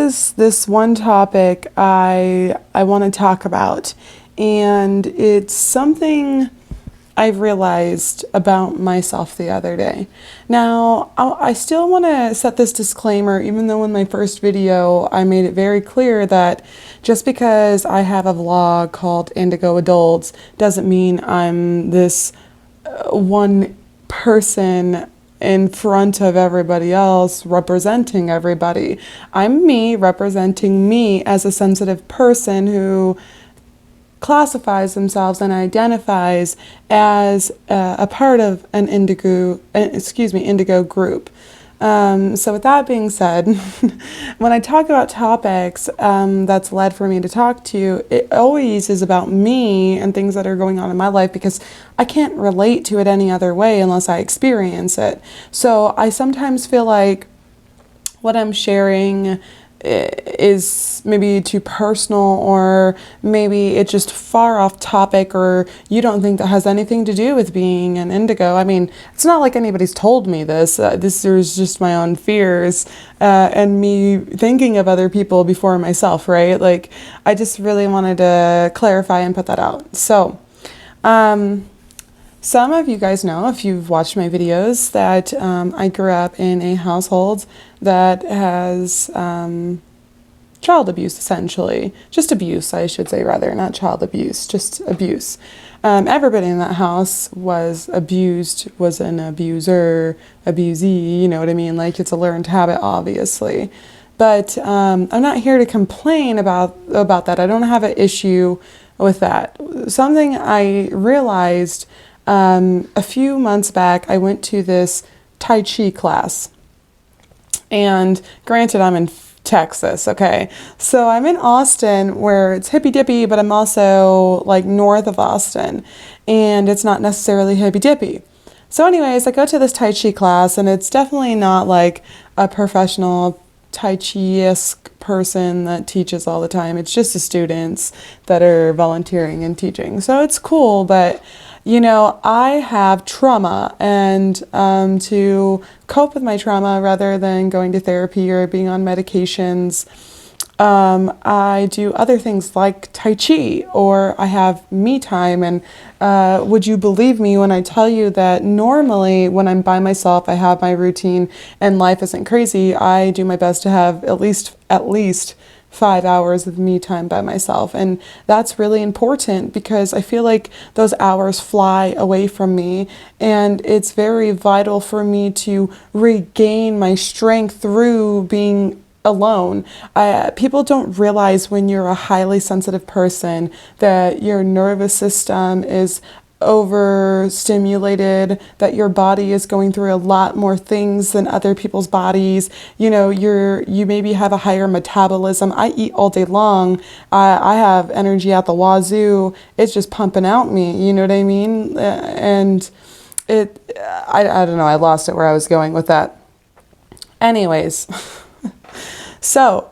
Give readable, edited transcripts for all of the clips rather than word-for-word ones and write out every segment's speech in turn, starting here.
is this one topic I want to talk about, and it's something I've realized about myself the other day. Now, I still want to set this disclaimer, even though in my first video I made it very clear that just because I have a vlog called Indigo Adults doesn't mean I'm this one person in front of everybody else representing everybody. I'm me representing me as a sensitive person who classifies themselves and identifies as a part of an Indigo group. So with that being said, when I talk about topics that's led for me to talk to you, it always is about me and things that are going on in my life because I can't relate to it any other way unless I experience it. So I sometimes feel like what I'm sharing is maybe too personal, or maybe it's just far off topic, or you don't think that has anything to do with being an indigo. I mean, it's not like anybody's told me this. This is just my own fears and me thinking of other people before myself, right? Like, I just really wanted to clarify and put that out. So, some of you guys know, if you've watched my videos, that I grew up in a household that has child abuse, essentially. Just abuse, I should say, rather, not child abuse, just abuse. Everybody in that house was abused, was an abuser, abusee, you know what I mean? Like, it's a learned habit, obviously. But I'm not here to complain about that. I don't have an issue with that. Something I realized a few months back, I went to this Tai Chi class. And granted, I'm in Texas, okay? So I'm in Austin, where it's hippy dippy, but I'm also like north of Austin, and it's not necessarily hippy dippy. So anyways, I go to this Tai Chi class, and it's definitely not like a professional Tai Chi-esque person that teaches all the time. It's just the students that are volunteering and teaching. So it's cool, but you know, I have trauma, and to cope with my trauma rather than going to therapy or being on medications, I do other things like Tai Chi, or I have me time. And would you believe me when I tell you that normally when I'm by myself, I have my routine and life isn't crazy, I do my best to have at least 5 hours of me time by myself. And that's really important because I feel like those hours fly away from me, and it's very vital for me to regain my strength through being alone. People don't realize when you're a highly sensitive person that your nervous system is overstimulated, that your body is going through a lot more things than other people's bodies. You know, you maybe have a higher metabolism. I eat all day long. I have energy at the wazoo. It's just pumping out me, you know what I mean? And I don't know, I lost it where I was going with that. Anyways, so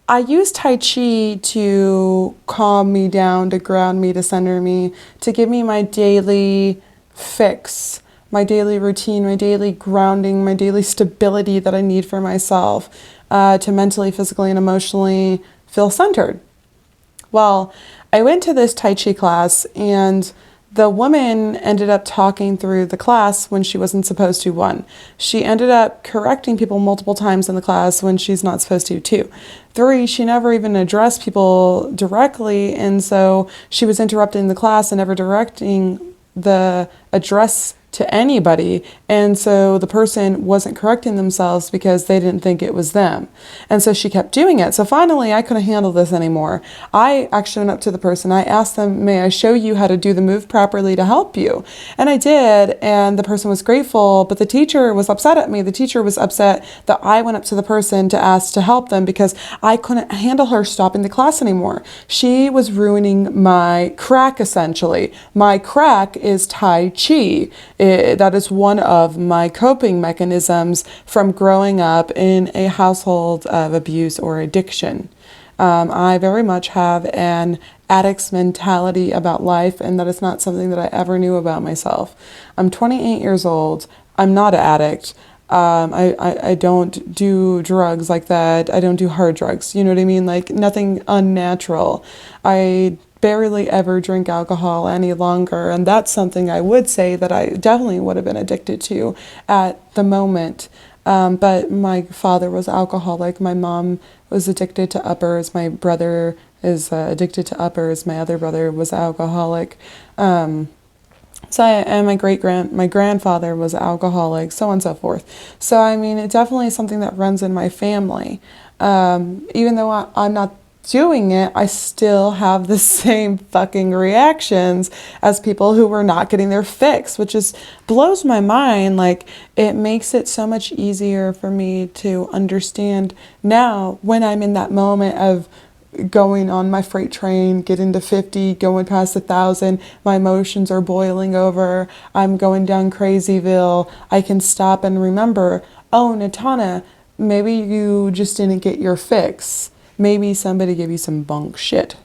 I use Tai Chi to calm me down, to ground me, to center me, to give me my daily fix, my daily routine, my daily grounding, my daily stability that I need for myself, to mentally, physically, and emotionally feel centered. Well, I went to this Tai Chi class, and the woman ended up talking through the class when she wasn't supposed to. One, she ended up correcting people multiple times in the class when she's not supposed to. Two, three, she never even addressed people directly, and so she was interrupting the class and never directing the address to anybody, and so the person wasn't correcting themselves because they didn't think it was them, and so she kept doing it. So finally, I couldn't handle this anymore. I actually went up to the person. I asked them, may I show you how to do the move properly to help you? And I did, and the person was grateful, but the teacher was upset at me. The teacher was upset that I went up to the person to ask to help them because I couldn't handle her stopping the class anymore. She was ruining my crack, essentially. My crack is Tai Chi. That is one of my coping mechanisms from growing up in a household of abuse or addiction. I very much have an addict's mentality about life, and that is not something that I ever knew about myself. I'm 28 years old. I'm not an addict. I don't do drugs like that. I don't do hard drugs. You know what I mean? Like nothing unnatural. I barely ever drink alcohol any longer. And that's something I would say that I definitely would have been addicted to at the moment. But my father was alcoholic. My mom was addicted to uppers. My brother is addicted to uppers. My other brother was alcoholic. And my grandfather was alcoholic, so on and so forth. So I mean, it's definitely something that runs in my family. Even though I'm not doing it, I still have the same fucking reactions as people who were not getting their fix, which just blows my mind. Like, it makes it so much easier for me to understand now when I'm in that moment of going on my freight train, getting to 50, going past 1,000, my emotions are boiling over, I'm going down Crazyville. I can stop and remember, oh, Natana, maybe you just didn't get your fix. Maybe somebody gave you some bunk shit.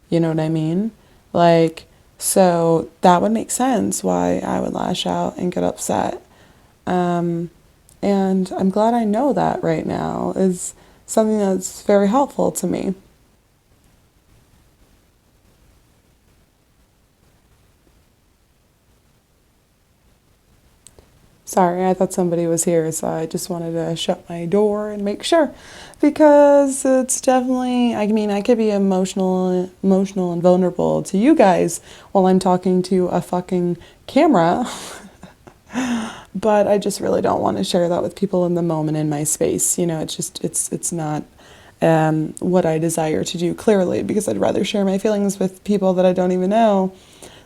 You know what I mean? Like, so that would make sense why I would lash out and get upset. And I'm glad I know that right now is something that's very helpful to me. Sorry, I thought somebody was here, so I just wanted to shut my door and make sure. Because it's definitely, I mean, I could be emotional and vulnerable to you guys while I'm talking to a fucking camera. But I just really don't want to share that with people in the moment in my space. You know, it's not what I desire to do clearly, because I'd rather share my feelings with people that I don't even know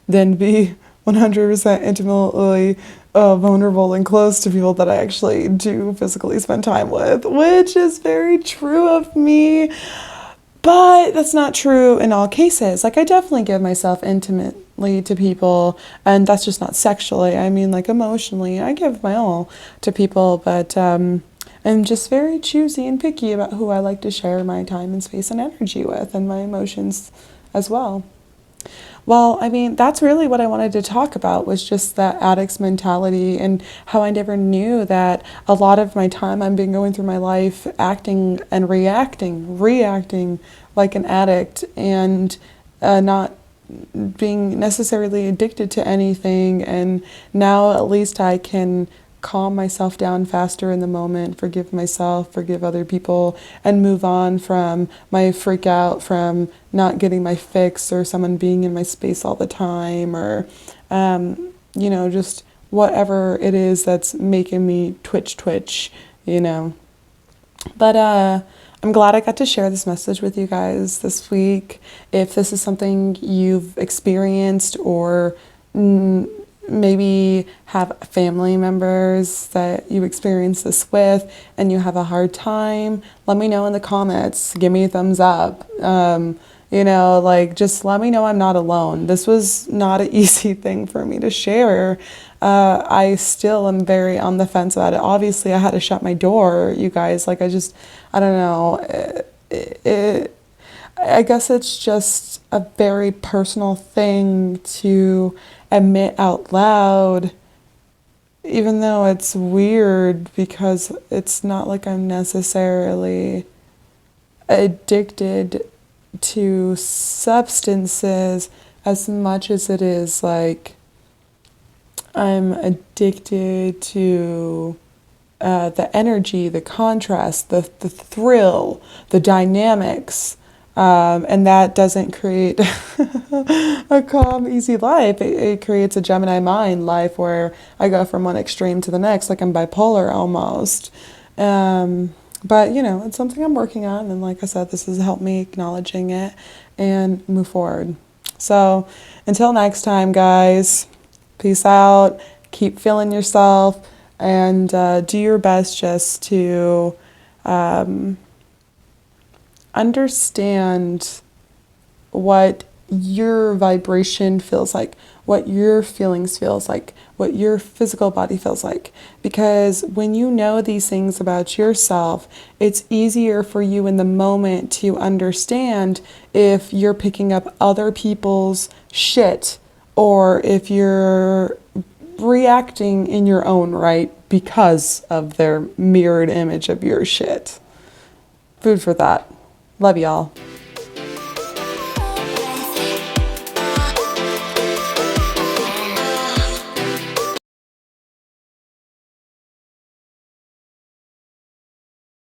than be 100% intimately vulnerable and close to people that I actually do physically spend time with, which is very true of me. But that's not true in all cases. Like, I definitely give myself intimately to people, and that's just not sexually. I mean, like, emotionally, I give my all to people, but I'm just very choosy and picky about who I like to share my time and space and energy with, and my emotions as well. Well, I mean, that's really what I wanted to talk about, was just that addict's mentality, and how I never knew that a lot of my time I've been going through my life acting and reacting like an addict, and not being necessarily addicted to anything. And now at least I can calm myself down faster in the moment, forgive myself, forgive other people, and move on from my freak out from not getting my fix, or someone being in my space all the time, or just whatever it is that's making me twitch, you know. But I'm glad I got to share this message with you guys this week. If this is something you've experienced, or maybe have family members that you experience this with and you have a hard time, let me know in the comments. Give me a thumbs up. Just let me know I'm not alone. This was not an easy thing for me to share. I still am very on the fence about it. Obviously, I had to shut my door, you guys. Like, I don't know. I guess it's just a very personal thing to admit out loud, even though it's weird, because it's not like I'm necessarily addicted to substances as much as it is like I'm addicted to the energy, the contrast, the thrill, the dynamics. And that doesn't create a calm, easy life. It creates a Gemini mind life where I go from one extreme to the next, like I'm bipolar almost. But, it's something I'm working on. And like I said, this has helped me acknowledging it and move forward. So until next time, guys, peace out. Keep feeling yourself, and do your best just to understand what your vibration feels like, what your feelings feels like, what your physical body feels like. Because when you know these things about yourself, it's easier for you in the moment to understand if you're picking up other people's shit, or if you're reacting in your own right because of their mirrored image of your shit. Food for thought. Love y'all.